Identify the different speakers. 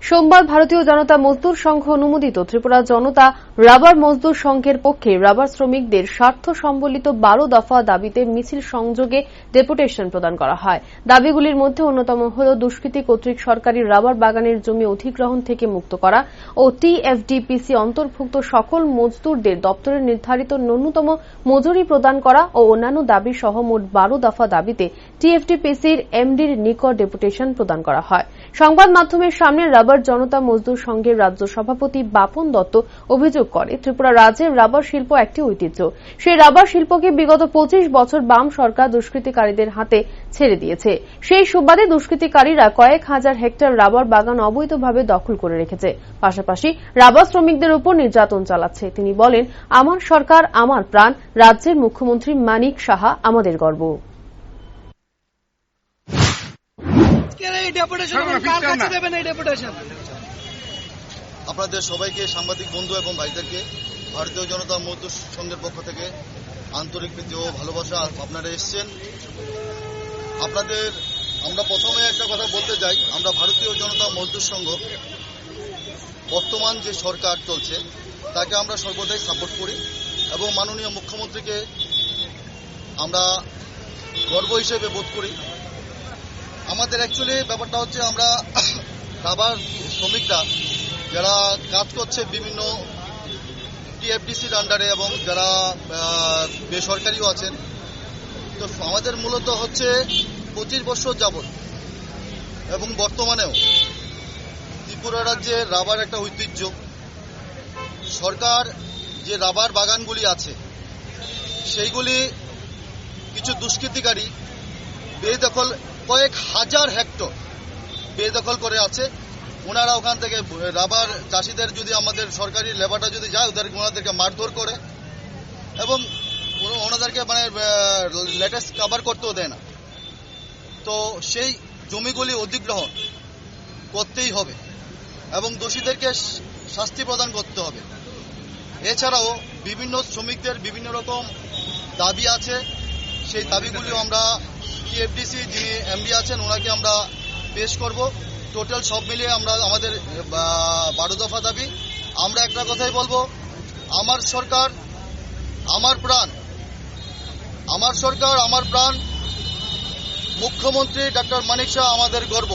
Speaker 1: সোমবার ভারতীয় জনতা মজদুর সংঘ অনুমোদিত ত্রিপুরা জনতা রাবার মজদুর সংঘের পক্ষে রাবার শ্রমিকদের স্বার্থ সম্বলিত 12 দফা দাবিতে মিছিল সংযোগে ডেপুটেশন প্রদান করা হয়। দাবিগুলির মধ্যে অন্যতম হল দুষ্কৃতী কর্তৃক সরকারি রাবার বাগানের জমি অধিগ্রহণ থেকে মুক্ত করা ও টিএফডিপিসি অন্তর্ভুক্ত সকল মজদুরদের দপ্তরের নির্ধারিত ন্যূনতম মজুরি প্রদান করা ও অন্যান্য দাবি সহ মোট 12 দফা দাবিতে টিএফডিপিসির এমডির নিকট ডেপুটেশন প্রদান করা হয়। সংবাদ মাধ্যমের সামনে রাবার জনতা মজদুর সংঘের রাজ্য সভাপতি বাপন দত্ত অভিযোগ করে, ত্রিপুরা রাজ্যের রাবার শিল্প একটি ঐতিহ্য। সেই রাবার শিল্পকে বিগত 25 বছর বাম সরকার দুষ্কৃতিকারীদের হাতে ছেড়ে দিয়েছে। সেই সুবাদে দুষ্কৃতিকারীরা কয়েক হাজার হেক্টর রাবার বাগান অবৈধভাবে দখল করে রেখেছে, পাশাপাশি রাবার শ্রমিকদের উপর নির্যাতন চালাচ্ছে। তিনি বলেন, আমার সরকার আমার প্রাণ, রাজ্যের মুখ্যমন্ত্রী মানিক সাহা আমাদের গর্ব।
Speaker 2: আপনাদের সবাইকে, সাংবাদিক বন্ধু এবং ভাইদেরকে ভারতীয় জনতা মজদুর সংঘের পক্ষ থেকে আন্তরিক প্রীতি ও ভালোবাসা। আপনারা এসছেন, আমরা প্রথমে একটা কথা বলতে চাই, আমরা ভারতীয় জনতা মজদুর সংঘ বর্তমান যে সরকার চলছে তাকে আমরা সর্বদাই সাপোর্ট করি এবং মাননীয় মুখ্যমন্ত্রীকে আমরা গর্ব হিসেবে বোধ করি। আমাদের অ্যাকচুয়ালি ব্যাপারটা হচ্ছে, আমরা রাবার শ্রমিকরা যারা কাজ করছে বিভিন্ন টিএফডিসির আন্ডারে এবং যারা বেসরকারিও আছেন, তো আমাদের মূলত হচ্ছে 25 বছর যাবৎ এবং বর্তমানেও ত্রিপুরা রাজ্যে রাবার একটা ঐতিহ্য। সরকার যে রাবার বাগানগুলি আছে সেইগুলি কিছু দুষ্কৃতিকারী বেদখল, কয়েক হাজার হেক্টর বেদখল করে আছে। ওনারা ওখান থেকে রাবার চাষিদের, যদি আমাদের সরকারি লেবারটা যদি যায় ওনাদেরকে মারধর করে এবং ওনাদেরকে লেটেস্ট কভার করতেও দেয় না। তো সেই জমিগুলি অধিগ্রহণ করতেই হবে এবং দোষীদেরকে শাস্তি প্রদান করতে হবে। এছাড়াও বিভিন্ন শ্রমিকদের বিভিন্ন রকম দাবি আছে, সেই দাবিগুলিও আমরা টিএফডিসি যিনি এমডি আছেন ওনাকে আমরা পেশ করব। টোটাল সব মিলিয়ে আমরা আমাদের 12 দফা দাবি। আমরা একটা কথাই বলবো, আমার সরকার আমার প্রাণ, আমার সরকার আমার প্রাণ, মুখ্যমন্ত্রী ডক্টর মানিক শাহ আমাদের গর্ব।